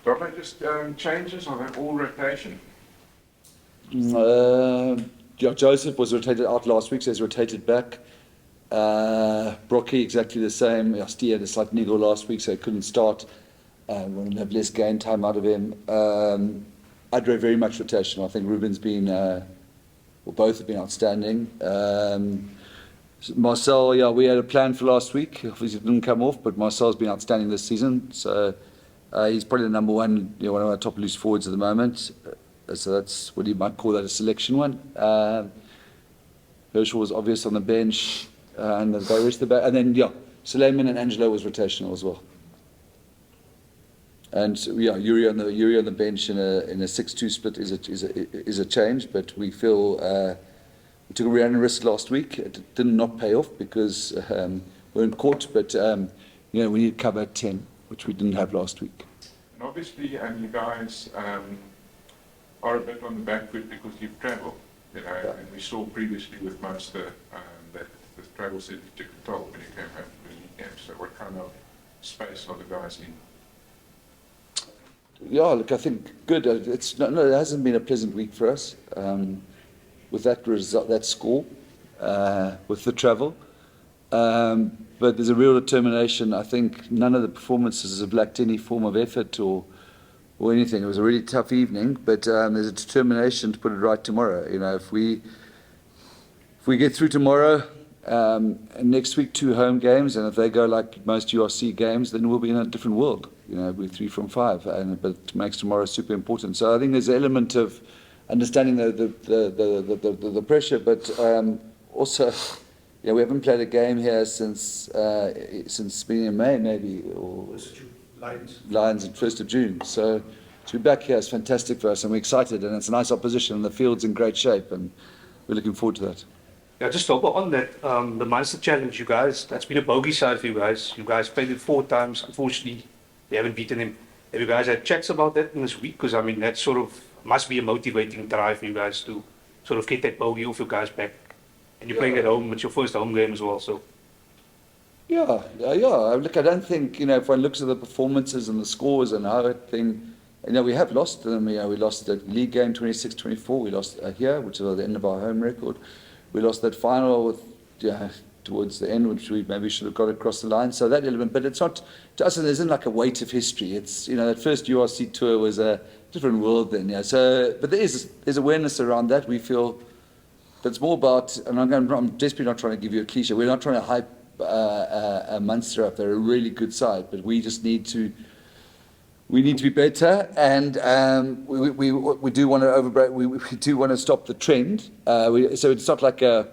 Are they just changes or are they all rotation? Yeah, Joseph was rotated out last week, so he's rotated back. Brocky, exactly the same. Steve had a slight niggle last week, so he couldn't start. We'll have less game time out of him. Adre, very much rotational. I think Ruben's been, well, both have been outstanding. Marcel, yeah, we had a plan for last week. Obviously, it didn't come off, but Marcel's been outstanding this season. So he's probably the number one, one of our top loose forwards at the moment. So that's what you might call that a selection one. Herschel was obvious on the bench, and the rest of the back. And then, yeah, Suleiman and Angelo was rotational as well. And yeah, Yuri on the bench in a 6-2 split is a change, but we feel we took a random risk last week. It did not pay off because we weren't caught, but we need cover at 10, which we didn't have last week. And obviously, you guys are a bit on the back foot because you've travelled, Yeah. And we saw previously with Munster that the travel said you took a toll when you came home from the league game. So what kind of space are the guys in? Yeah, look, I think good. It hasn't been a pleasant week for us with that result, that score, with the travel. But there's a real determination. I think none of the performances have lacked any form of effort or anything. It was a really tough evening, but there's a determination to put it right tomorrow. If we get through tomorrow, and next week 2 home games, and if they go like most URC games, then we'll be in a different world. We're 3 from 5, but it makes tomorrow super important. So I think there's an element of understanding the pressure, but also, we haven't played a game here since beginning of May, maybe, or Lions at 1st of June. So to be back here is fantastic for us, and we're excited, and it's a nice opposition, and the field's in great shape, and we're looking forward to that. Yeah, just on that, the Munster Challenge, you guys, that's been a bogey side for you guys. You guys played it 4 times. Unfortunately, you haven't beaten him. Have you guys had chats about that in this week? Because, that sort of must be a motivating drive for you guys to sort of get that bogey off your guys back. And you're playing at home, it's your first home game as well, so. Yeah. Look, I don't think, if one looks at the performances and the scores and how everything, we have lost them. We lost the league game 26-24. We lost here, which is at the end of our home record. We lost that final towards the end, which we maybe should have got across the line. So that element, but it's not, to us, there isn't like a weight of history. It's, that first URC tour was a different world then. So, but there's awareness around that. We feel that it's more about, and I'm desperately not trying to give you a cliche. We're not trying to hype a Munster up. They're a really good side, but we just need to. We need to be better, and we do want to overbreak. We do want to stop the trend. So it's not like a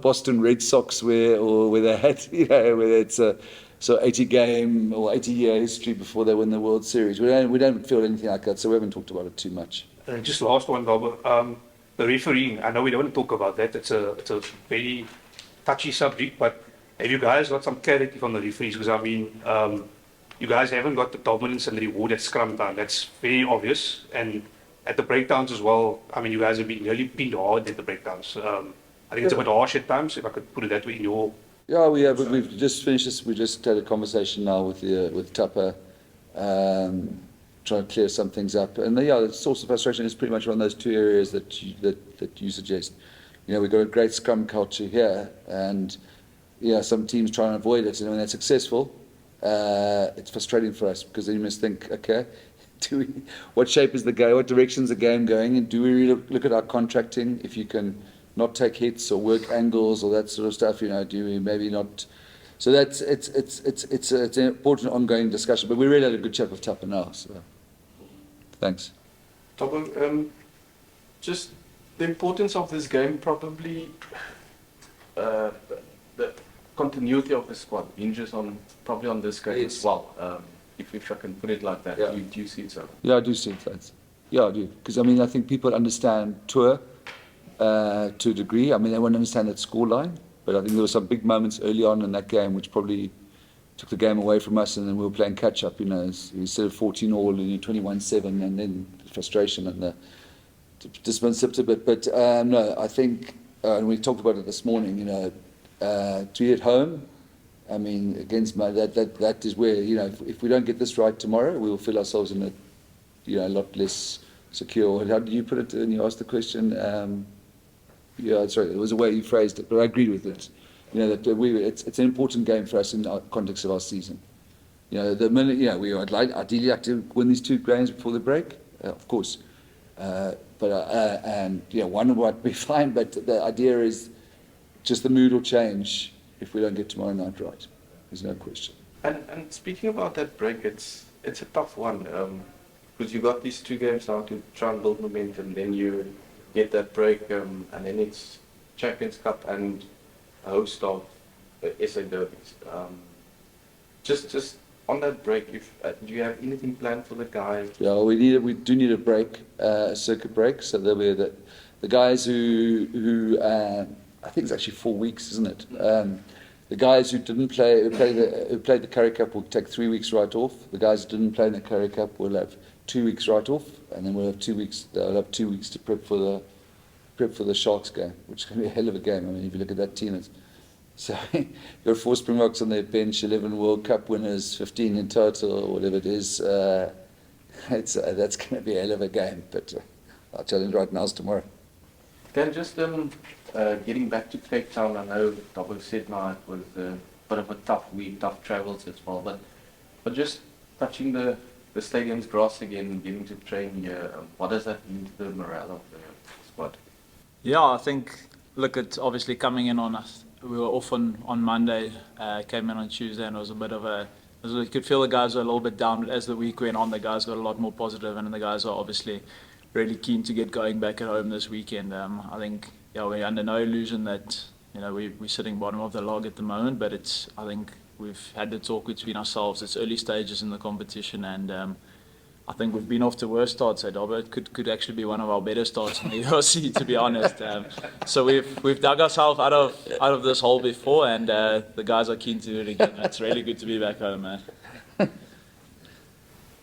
Boston Red Sox where they had, whether it's a 80 game or 80 year history before they win the World Series. We don't feel anything like that, so we haven't talked about it too much. And just last one, Robert. The refereeing. I know we don't want to talk about that. It's a very touchy subject, but have you guys got some clarity from the referees? Because you guys haven't got the dominance and the reward at scrum time. That's very obvious. And at the breakdowns as well, you guys have been really pinned hard at the breakdowns. I think it's a bit harsh at times, if I could put it that way in your... Yeah, we have. We've just finished this. We just had a conversation now with Tupper, trying to clear some things up. And the source of frustration is pretty much on those 2 areas that you suggest. We've got a great scrum culture here, and some teams try and avoid it. And when they're successful, it's frustrating for us because then you must think, okay, what shape is the game? What direction is the game going? And do we really look at our contracting? If you can not take hits or work angles or that sort of stuff, do we maybe not? So that's it's an important ongoing discussion. But we really had a good chat with Tupper now. So thanks. Tupper, just the importance of this game, probably the continuity of the squad hinges on this game as well. If I can put it like that, do you see it so? Yeah, I do see it, lads. Yeah, I do. Because I think people understand tour to a degree. They won't understand that scoreline, but I think there were some big moments early on in that game which probably took the game away from us, and then we were playing catch up. Instead of 14-all, 21-7, and then the frustration and the dismissivity. But no, I think, and we talked about it this morning. To be at home, against that is where if we don't get this right tomorrow, we will feel ourselves in a lot less secure. How did you put it when you asked the question? Yeah, sorry, it was the way you phrased it, but I agree with it. That it's an important game for us in the context of our season. The minute, we would ideally like to win these 2 games before the break, of course. And one might be fine, but the idea is just the mood will change if we don't get tomorrow night right. There's no question. And speaking about that break, it's a tough one because you got these 2 games now to try and build momentum. Then you get that break, and then it's Champions Cup and a host of SA derbies. Just on that break, do you have anything planned for the guys? Yeah, we do need a break, a circuit break. So there'll be the guys who I think it's actually 4 weeks, isn't it? The guys who didn't play, who played the Currie Cup will take 3 weeks right off. The guys who didn't play in the Currie Cup will have 2 weeks right off, and then we'll have 2 weeks. They'll have 2 weeks to prep for the Sharks game, which is going to be a hell of a game. I mean, if you look at that team, so you've got 4 Springboks on their bench, 11 World Cup winners, 15 in total, or whatever it is. That's going to be a hell of a game. But I'll tell you right now, it's tomorrow. Then just getting back to Cape Town, I know Dobbo said now it was a bit of a tough week, tough travels as well, but just touching the stadium's grass again, getting to train here, what does that mean to the morale of the squad? Yeah, I think, look, it's obviously coming in on us. We were off on Monday, came in on Tuesday, and it was a bit of you could feel the guys were a little bit down, but as the week went on, the guys got a lot more positive, and the guys are obviously really keen to get going back at home this weekend. I think, we're under no illusion that, we're sitting bottom of the log at the moment, but I think we've had the talk between ourselves. It's early stages in the competition, and I think we've been off to worse starts at Dobbo. It could actually be one of our better starts in the URC, to be honest. So we've dug ourselves out of this hole before, and the guys are keen to do it again. It's really good to be back home, man.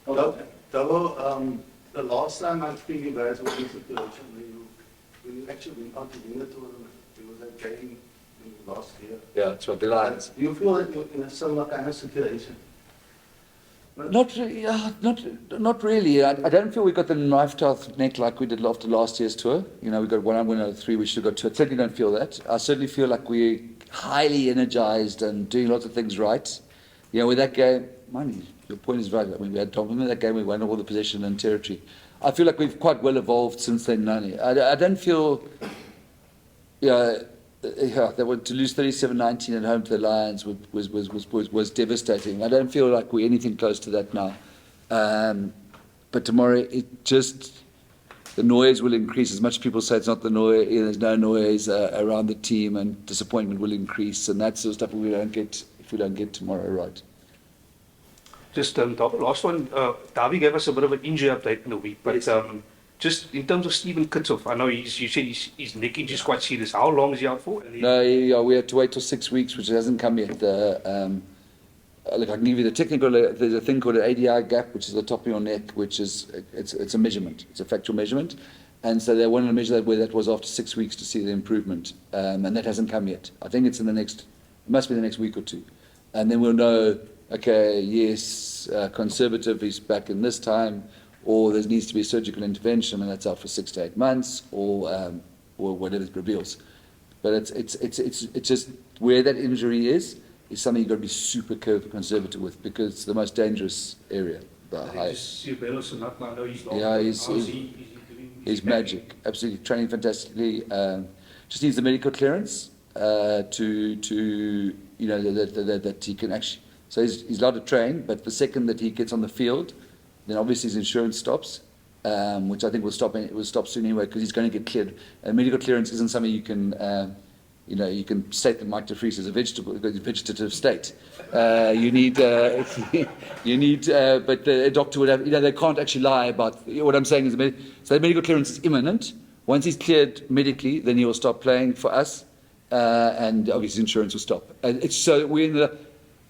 Dobbo, the last time I think you guys were in a situation when you actually went on to win the tournament, it was a game in last year. Yeah, that's what the Lions. Do you feel that you're in a similar kind of situation? Not really. I don't feel we got the knife to our neck like we did after last year's tour. We got 1 win out of 3. We should have got 2. I certainly don't feel that. I certainly feel like we're highly energized and doing lots of things right. With that game, your point is right. I mean, we had Tom in that game. We won all the possession and territory. I feel like we've quite well evolved since then, Nani. I don't feel. They were to lose 37-19 at home to the Lions was devastating. I don't feel like we're anything close to that now. But tomorrow, the noise will increase. As much as people say it's not the noise, there's no noise around the team, and disappointment will increase, and that's the stuff if we don't get tomorrow right. Just last one, Davi gave us a bit of an injury update in the week, but just in terms of Stephen Kitsoff, I know you said his neck injury is quite serious. How long is he out for? No, we have to wait till 6 weeks, which hasn't come yet. Look, I can give you the technical. There's a thing called an ADI gap, which is the top of your neck, which is it's a measurement. It's a factual measurement, and so they wanted to measure that where that was after 6 weeks to see the improvement, and that hasn't come yet. I think it's it must be the next week or 2, and then we'll know. Okay, yes, conservative, he's back in this time, or there needs to be a surgical intervention, and that's out for 6 to 8 months, or whatever it reveals. But it's just where that injury is something you've got to be super conservative with, because it's the most dangerous area. He's magic, absolutely training fantastically. Just needs the medical clearance that he can actually. So he's allowed to train, but the second that he gets on the field, then obviously his insurance stops, which I think will stop soon anyway, because he's going to get cleared. Medical clearance isn't something you can, you can state that Mike de Vries is a vegetative state. You need, but the doctor would have, they can't actually lie about, what I'm saying is, so the medical clearance is imminent. Once he's cleared medically, then he will stop playing for us, and obviously insurance will stop.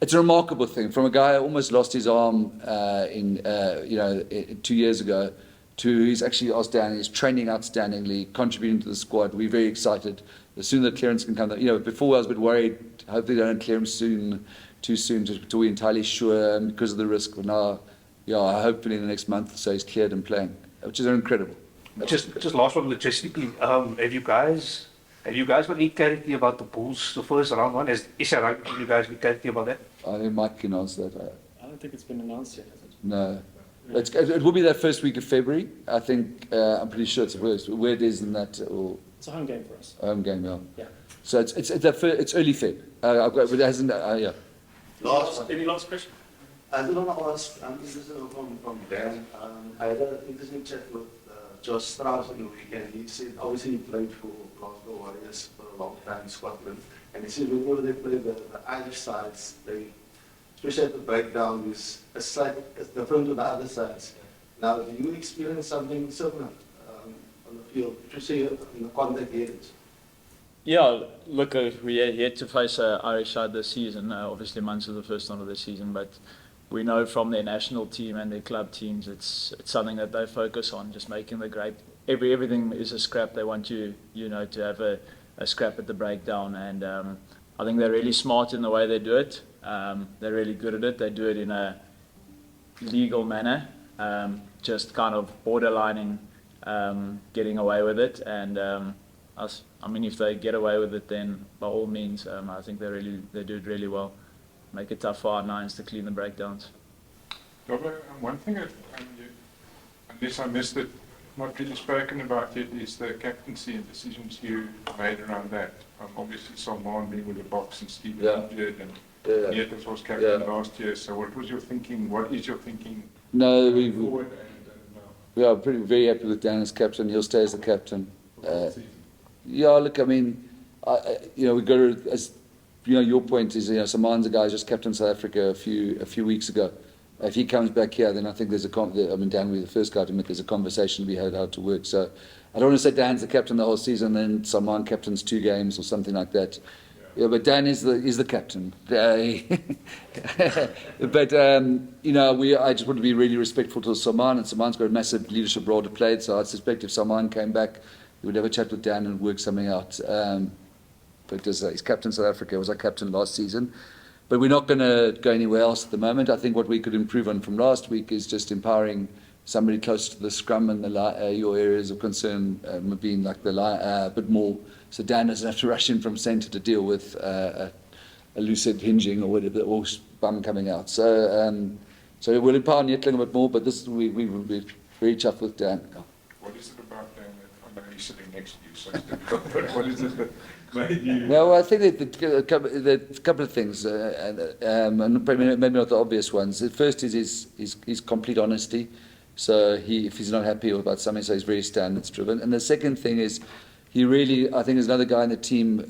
It's a remarkable thing, from a guy who almost lost his arm 2 years ago, to he's actually outstanding, he's training outstandingly, contributing to the squad. We're very excited. The sooner the clearance can come, before I was a bit worried, hopefully they don't clear him too soon, till we're entirely sure, because of the risk. But now yeah, hopefully in the next month or so he's cleared and playing, which is incredible. Just last one logistically. Have you guys got any clarity about the Bulls, the first round one? Is there you guys got clarity about that? I think Mike can answer that. I don't think it's been announced yet, has it? No. It will be that first week of February. I think, I'm pretty sure it's where it is in that, or It's a home game for us. home game, yeah. Yeah. So it's early Feb. I've got, but it hasn't, yeah. Any last question? I just want to ask, this is from Dan. I had an interesting chat with Josh Strauss on the weekend. He said, obviously he played for Glasgow Warriors for a long time in Scotland. And he said whenever they play the Irish sides, they, especially at the breakdown, is it's different to the other sides. Now, do you experience something similar on the field, especially in the contact areas? Yeah, look, we are yet to face an Irish side this season. Obviously, Munster the first one of the season, but we know from their national team and their club teams, it's something that they focus on, just making the great. Everything is a scrap. They want you to have a scrap at the breakdown, and I think they're really smart in the way they do it. They're really good at it. They do it in a legal manner, just kind of borderlining getting away with it, and. I mean, if they get away with it, then by all means, I think they do it really well. Make it tough for our nines to clean the breakdowns. Dobbo, one thing that, unless I missed it, not really spoken about yet, is the captaincy and decisions you made around that. Obviously, Salman being with the box and Steve injured, and Nietes was captain last year. So, what was your thinking? What is your thinking? No, forward we are very happy with Dan as captain. He'll stay as the captain. Yeah, look, I mean, we got to, as your point is, Saman's a guy who just captained South Africa a few weeks ago. If he comes back here, then I think there's Dan will be the first guy to admit there's a conversation to be had how to work. So I don't want to say Dan's the captain the whole season, then Saman captains 2 games or something like that. Yeah, but Dan is the captain. But I just want to be really respectful to Saman, and Saman's got a massive leadership role to play. So I suspect if Saman came back, we would have a chat with Dan and work something out. But he's captain South Africa, was our captain last season. But we're not going to go anywhere else at the moment. I think what we could improve on from last week is just empowering somebody close to the scrum and your areas of concern being like a bit more. So Dan doesn't have to rush in from centre to deal with a lucid hinging or whatever, or bum coming out. So we'll empower Netling a bit more, but we will be very tough with Dan. What is it about Dan? I know he's sitting next to you, so it's difficult, but what is it that made you... No, I think that a couple of things, and maybe not the obvious ones. The first is his complete honesty. So if he's not happy about something, so he's very standards driven. And the second thing is, he really, I think there's another guy in the team,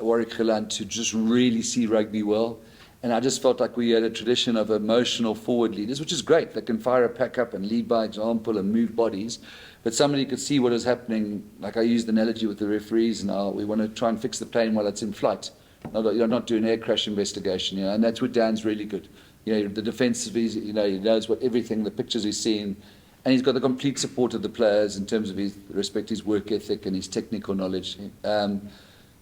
Warwick Gelant, to just really see rugby well. And I just felt like we had a tradition of emotional forward leaders, which is great. They can fire a pack up and lead by example and move bodies. But somebody could see what is happening. Like I used the analogy with the referees now. We want to try and fix the plane while it's in flight. Not do an air crash investigation. And that's where Dan's really good. The defensive, he knows everything, the pictures he's seen. And he's got the complete support of the players in terms of his work ethic and his technical knowledge.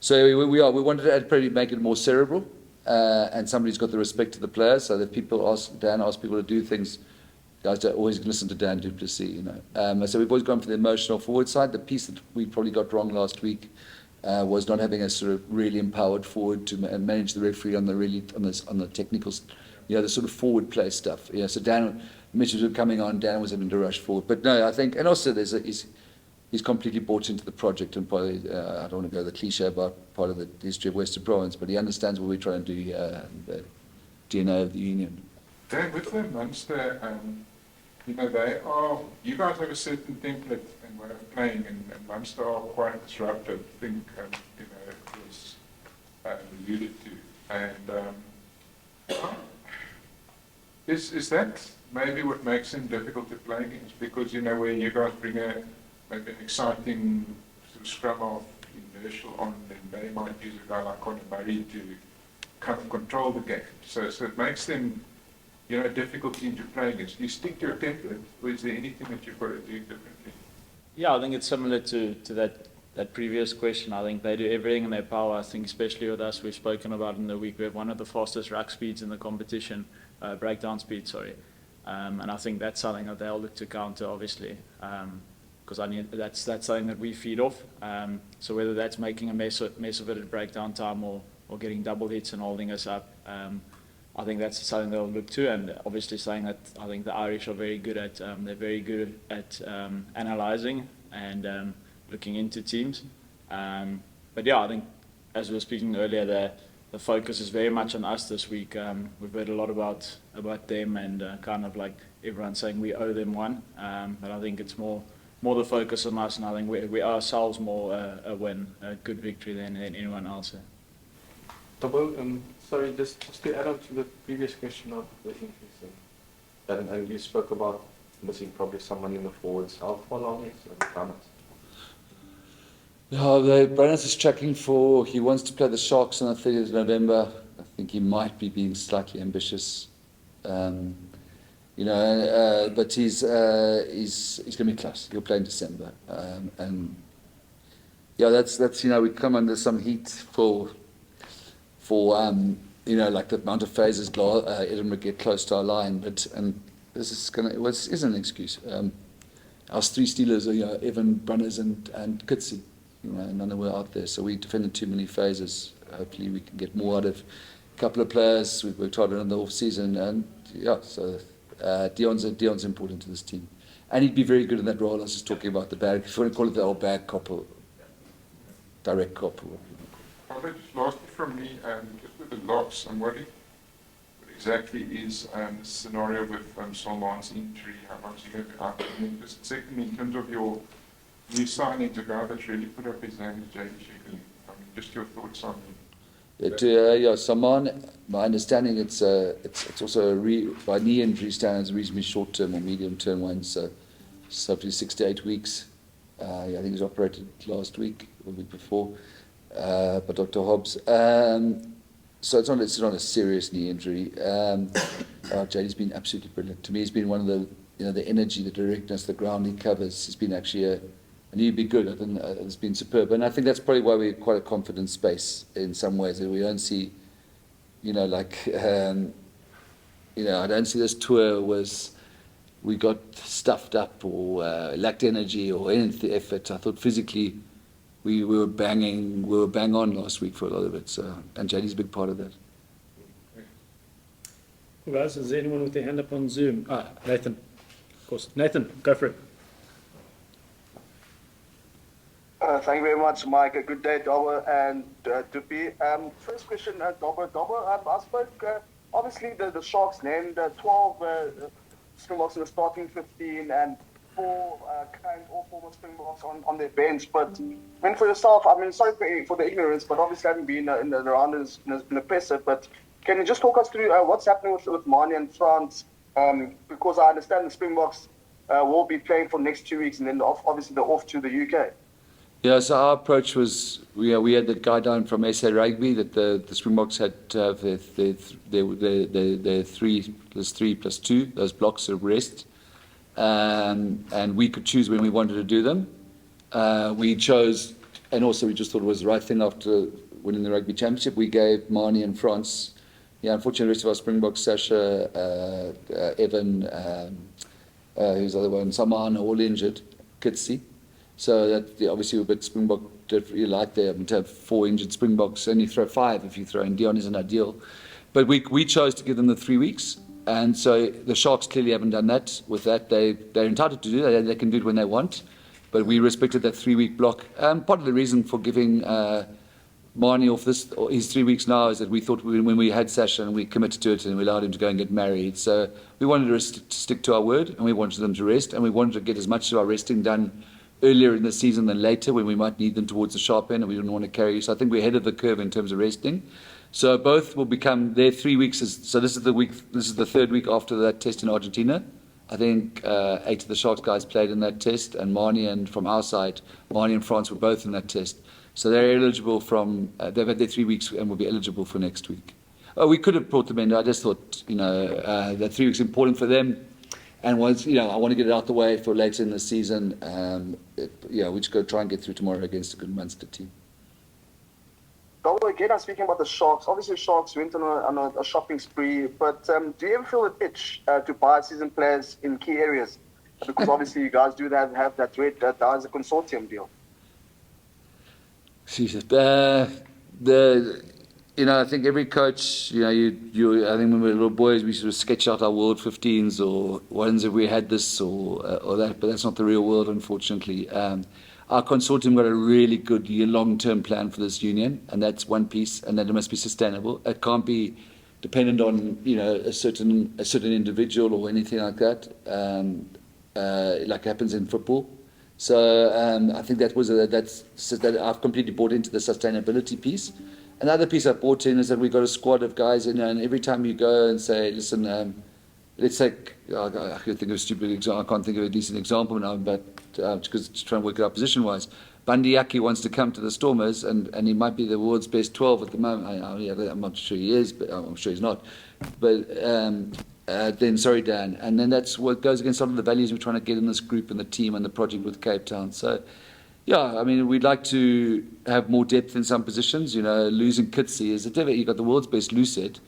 So we wanted to probably make it more cerebral. And somebody's got the respect of the players, so that Dan asks people to do things. Guys don't always listen to Dan du Plessis, So we've always gone for the emotional forward side. The piece that we probably got wrong last week was not having a sort of really empowered forward to manage the referee on the technical, the sort of forward play stuff. So Dan, Mitch was coming on. Dan was having to rush forward, but no, I think, and also he's completely bought into the project, and probably I don't want to go the cliche about part of the history of Western Province, but he understands what we're trying to do here, the DNA of the union. Dan, with the Munster, you guys have a certain template and way of playing, and Munster are quite disruptive. I think it was alluded to, and is that maybe what makes him difficult to play against? Because where you guys bring maybe an exciting sort of scrum off in Herschel on, then they might use a guy like Conor Murray to kind of control the game. So it makes them, a difficult team to play against. Do you stick to your template, or is there anything that you've got to do differently? Yeah, I think it's similar to that previous question. I think they do everything in their power. I think especially with us, we've spoken about in the week, we have one of the fastest ruck speeds in the competition, breakdown speed, sorry. And I think that's something that they'll look to counter, obviously, because that's something that we feed off. So whether that's making a mess of it at breakdown time or getting double hits and holding us up, I think that's something they'll look to. And obviously saying that I think the Irish are very good at analysing and looking into teams. But yeah, I think as we were speaking earlier, the focus is very much on us this week. We've heard a lot about them and kind of like everyone saying we owe them one. But I think it's more the focus on us, and I think we ourselves more a win, a good victory than anyone else. Dobbo, sorry, just to add on to the previous question of the increase, and you spoke about missing probably someone in the forwards. How long is it? Yeah, Brandis is tracking for, he wants to play the Sharks on the 30th of November. I think he might be being slightly ambitious. But he's going to be close. He'll play in December. And yeah, that's we come under some heat for like the amount of phases Edinburgh get close to our line, and this is an excuse. Our three Steelers are Evan, Brunners and Kitsy. None of them were out there, so we defended too many phases. Hopefully we can get more out of a couple of players. We've worked hard on the off season, and yeah, so Dion's important to this team, and he'd be very good in that role. I was just talking about the bag. If you want to call it the old bag cop or direct cop. Just lastly from me, just with the locks, I'm worried. What exactly is the scenario with Salman's injury? How long is he going to be out? And then just secondly, in terms of your new signing, a guy that's really put up his name is JD Shigley. Just your thoughts on him. Salman, my understanding it's also by knee injury standards, reasonably short term or medium term one, so up to 6 to 8 weeks. I think he was operated last week or the week before by Dr. Hobbs. So it's not a serious knee injury. JD's been absolutely brilliant. To me, he's been one of the energy, the directness, the ground he covers. He's been actually and he'd be good. I think it's been superb, and I think that's probably why we're quite a confident space in some ways. That we don't see, I don't see this tour we got stuffed up or lacked energy or any effort. I thought physically we were bang on last week for a lot of it. So, and JD's a big part of that. Well, guys, is there anyone with their hand up on Zoom? Nathan. Of course. Nathan, go for it. Thank you very much, Mike. Good day, Dobbo and Dupi. First question, Dobbo. I spoke, obviously, the Sharks named 12 Springboks in the starting 15 and 4 current or former Springboks on their bench. But for yourself, sorry for the ignorance, but obviously having been in the round has been impressive. But can you just talk us through what's happening with Mani and France? Because I understand the Springboks will be playing for the next 2 weeks, and then obviously they're off to the UK. Yeah, so our approach was we had the guideline from SA Rugby that the Springboks had to have their 3+2, those blocks of rest, and we could choose when we wanted to do them. We chose, and also we just thought it was the right thing after winning the Rugby Championship. We gave Mani and France. Yeah, unfortunately, the rest of our Springboks, Sasha, Evan, who's the other one, Saman, are all injured. Kitsy. So that obviously a bit Springbok you like there to have 4 injured Springboks, only throw 5 if you throw in. Dion isn't ideal, but we chose to give them the 3 weeks, and so the Sharks clearly haven't done that. With that, they're entitled to do that. They can do it when they want, but we respected that 3-week block. Part of the reason for giving Mani off his 3 weeks now is that we thought when we had Sasha and we committed to it and we allowed him to go and get married, so we wanted to stick to our word and we wanted them to rest, and we wanted to get as much of our resting done earlier in the season than later when we might need them towards the sharp end and we didn't want to carry. So I think we're ahead of the curve in terms of resting. So both will become their 3 weeks. So this is the 3rd week after that test in Argentina. I think 8 of the Sharks guys played in that test, and Mani and from our side, Mani and France were both in that test. So they're eligible they've had their 3 weeks and will be eligible for next week. We could have brought them in. I just thought, that 3 weeks is important for them. And once, I want to get it out the way for later in the season. We just got to try and get through tomorrow against a good Munster team. Dobson, again, I'm speaking about the Sharks. Obviously, Sharks went on a shopping spree, but do you ever feel an itch to buy season players in key areas? Because obviously you guys do have that red that is a consortium deal. Jesus. I think every coach, I think when we were little boys, we sort of sketch out our World 15s or ones if we had this or that, but that's not the real world, unfortunately. Our consortium got a really good long-term plan for this union, and that's one piece, and that it must be sustainable. It can't be dependent on, a certain individual or anything like that, like happens in football. So I think that I've completely bought into the sustainability piece. Another piece I've bought in is that we've got a squad of guys, and every time you go and say, listen, let's take, I could think of a stupid example, I can't think of a decent example now, but because just trying to work it out position-wise. Bandiaki wants to come to the Stormers, and he might be the world's best 12 at the moment. I'm not sure he is, but I'm sure he's not. But then, sorry, Dan. And then that's what goes against some of the values we're trying to get in this group and the team and the project with Cape Town. So, yeah, I mean, we'd like to have more depth in some positions. Losing Kitsi is a difficult. You've got the world's best Lucid,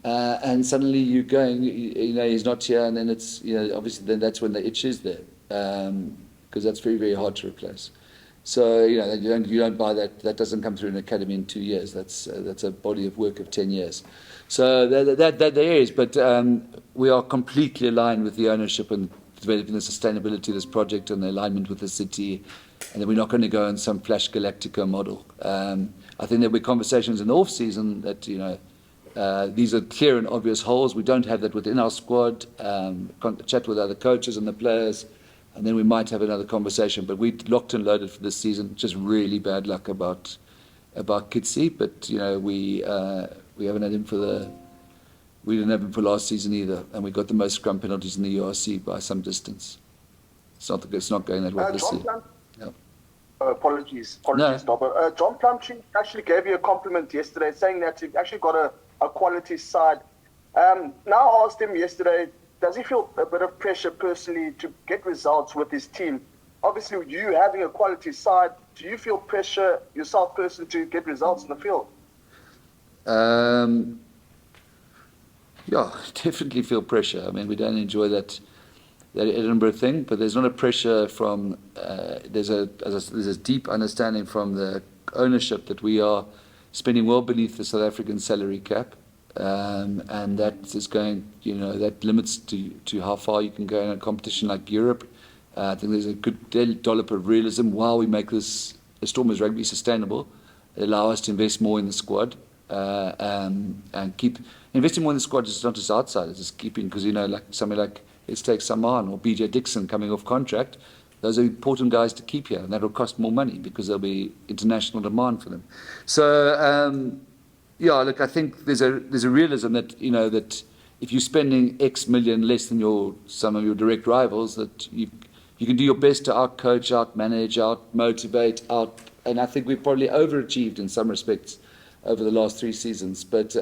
and suddenly you're going, he's not here, and then it's, obviously then that's when the itch is there, because that's very, very hard to replace. So, you don't buy that. That doesn't come through an academy in 2 years. That's a body of work of 10 years. So that there is, but we are completely aligned with the ownership and developing the sustainability of this project and the alignment with the city, and that we're not going to go on some flash Galactica model. I think there'll be conversations in the off season that these are clear and obvious holes. We don't have that within our squad. Chat with other coaches and the players, and then we might have another conversation. But we locked and loaded for this season. Just really bad luck about Kitsi, but we haven't had him we didn't have him for last season either, and we got the most scrum penalties in the URC by some distance. It's not going that well this year. Yeah. Apologies, No. Dobber. John Plumtree actually gave you a compliment yesterday, saying that you've actually got a quality side. Now I asked him yesterday, does he feel a bit of pressure personally to get results with his team? Obviously, you having a quality side, do you feel pressure yourself personally to get results in the field? Yeah, definitely feel pressure. I mean, we don't enjoy that Edinburgh thing, but there's not a pressure from. There's a deep understanding from the ownership that we are spending well beneath the South African salary cap, and that is going. That limits to how far you can go in a competition like Europe. I think there's a good dollop of realism while we make this Stormers rugby sustainable. It allow us to invest more in the squad. And keep investing more in the squad is not just outsiders, it's keeping, because like somebody like, let's take Saman or BJ Dixon coming off contract, those are important guys to keep here, and that'll cost more money because there'll be international demand for them. So look, I think there's a realism that that if you're spending X million less than some of your direct rivals, that you can do your best to out-coach, out-manage, out-motivate, and I think we've probably overachieved in some respects over the last 3 seasons, but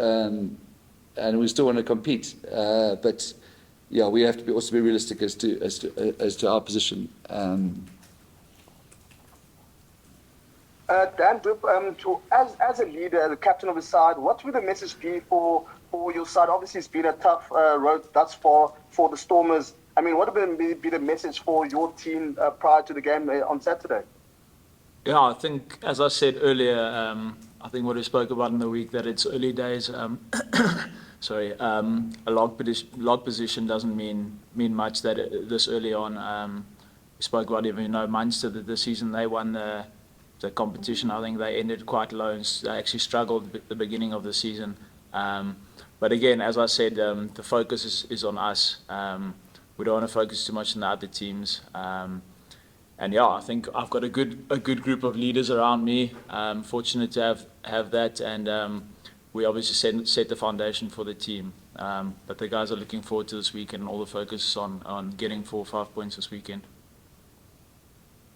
and we still want to compete. But yeah, we have to also be realistic as to our position. Dan, as a leader, the captain of the side, what would the message be for your side? Obviously, it's been a tough road thus far for the Stormers. I mean, what would be the message for your team prior to the game on Saturday? Yeah, I think, as I said earlier, I think what we spoke about in the week, that it's early days. Sorry, a log position doesn't mean much this early on. We spoke about even Munster that this season they won the competition. I think they ended quite low and they actually struggled at the beginning of the season. But again, as I said, the focus is on us. We don't want to focus too much on the other teams. And yeah, I think I've got a good group of leaders around me. I'm fortunate to have that, and we obviously set the foundation for the team. But the guys are looking forward to this weekend, and all the focus is on getting 4 or 5 points this weekend.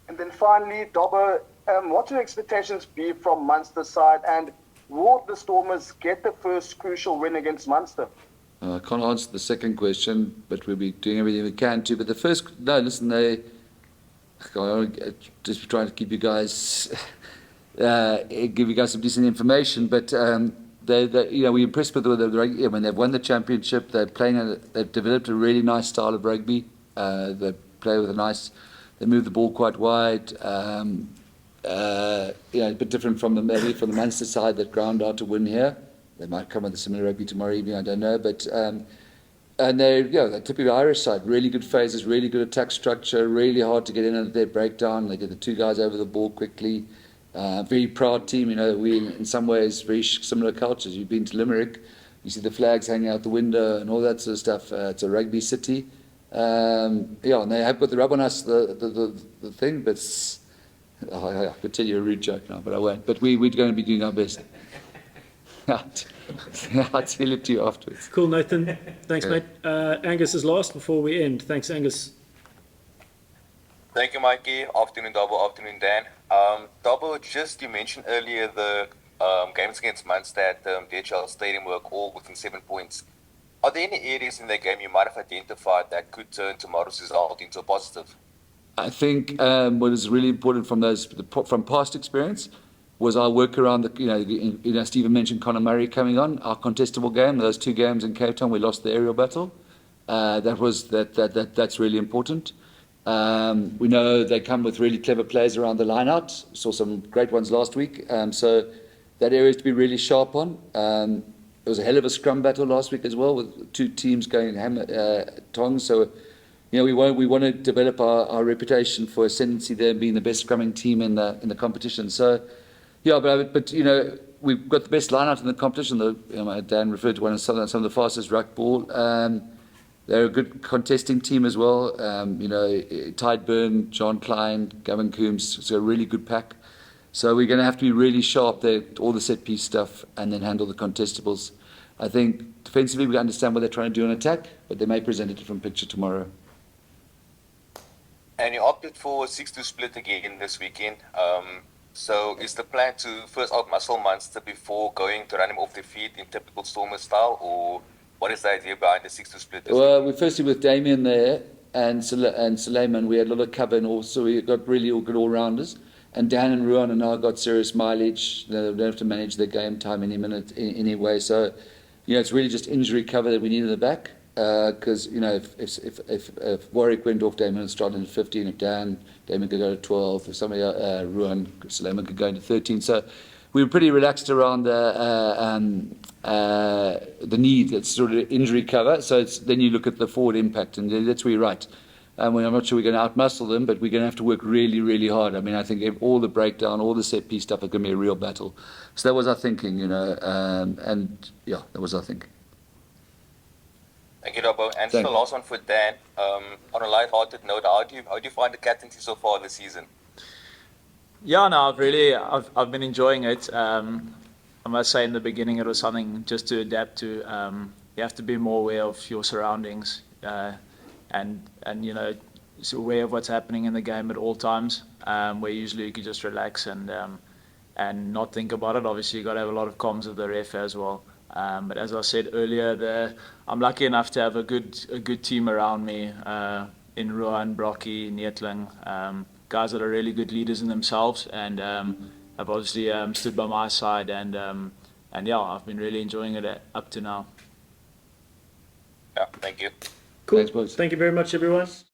And then finally, Dobber, what will your expectations be from Munster's side, and will the Stormers get the first crucial win against Munster? I can't answer the second question, but we'll be doing everything we can to. But the first, no, listen, just trying to keep you guys give you guys some decent information. But we're impressed with the rugby. I mean, they've won the championship. They've developed a really nice style of rugby. They play with they move the ball quite wide. A bit different from maybe from the Munster side that ground out to win here. They might come with a similar rugby tomorrow evening, I don't know. But and they're typically Irish side, really good phases, really good attack structure, really hard to get in at their breakdown. They get the two guys over the ball quickly. Very proud team. We in some ways very similar cultures. You've been to Limerick, you see the flags hanging out the window and all that sort of stuff. It's a rugby city. And they have got the rub on us, the thing, but I could tell you a rude joke now, but I won't. But we're going to be doing our best. I'll tell it to you afterwards. Cool, Nathan. Thanks, mate. Angus is last before we end. Thanks, Angus. Thank you, Mikey. Afternoon, Double. Afternoon, Dan. Double, you mentioned earlier the games against Munster at DHL Stadium were all within 7 points. Are there any areas in the game you might have identified that could turn tomorrow's result into a positive? I think what is really important from past experience was our work around Stephen mentioned Conor Murray coming on, our contestable game. Those 2 games in Cape Town, we lost the aerial battle. That's really important. We know they come with really clever plays around the line-out. Saw some great ones last week. So that area is to be really sharp on. There was a hell of a scrum battle last week as well, with 2 teams going tongs. So we want to develop our reputation for ascendancy there, being the best scrumming team in the competition. So but we've got the best line-out in the competition. Dan referred to one of some of the fastest ruck ball. They're a good contesting team as well. Tide Byrne, John Klein, Gavin Coombs. It's a really good pack. So we're going to have to be really sharp there, all the set piece stuff, and then handle the contestables. I think defensively we understand what they're trying to do in attack, but they may present a different picture tomorrow. And you opted for a 6-2 split again this weekend. So is the plan to first outmuscle Munster before going to run him off the feet in typical Stormer style, or what is the idea behind the 6-2 split? Well, we firstly with Damien there and Suleiman, we had a lot of cover, and also we got really good all-rounders. And Dan and Ruan and I got serious mileage. They don't have to manage their game time any minute anyway. So, it's really just injury cover that we need in the back. Because if Warwick went off, Damien would start in 15. If Damien could go to 12. If somebody Ruan Suleiman could go into 13. So we were pretty relaxed around the need. It's sort of injury cover. So then you look at the forward impact, and that's where you're right. I'm not sure we're going to outmuscle them, but we're going to have to work really, really hard. I mean, I think all the breakdown, all the set piece stuff is going to be a real battle. So that was our thinking, that was our thinking. Thank you, Robbo. And Thank the last one for Dan. On a light-hearted note, how do you find the captaincy so far this season? Yeah, no, I've been enjoying it. I must say in the beginning it was something just to adapt to. You have to be more aware of your surroundings. And so aware of what's happening in the game at all times, where usually you can just relax and not think about it. Obviously, you got to have a lot of comms with the ref as well. But as I said earlier, I'm lucky enough to have a good team around me in Ruan, Brocky, Nietling, guys that are really good leaders in themselves and have obviously stood by my side and I've been really enjoying it up to now. Yeah, thank you. Cool. Thanks, boys. Thank you very much, everyone.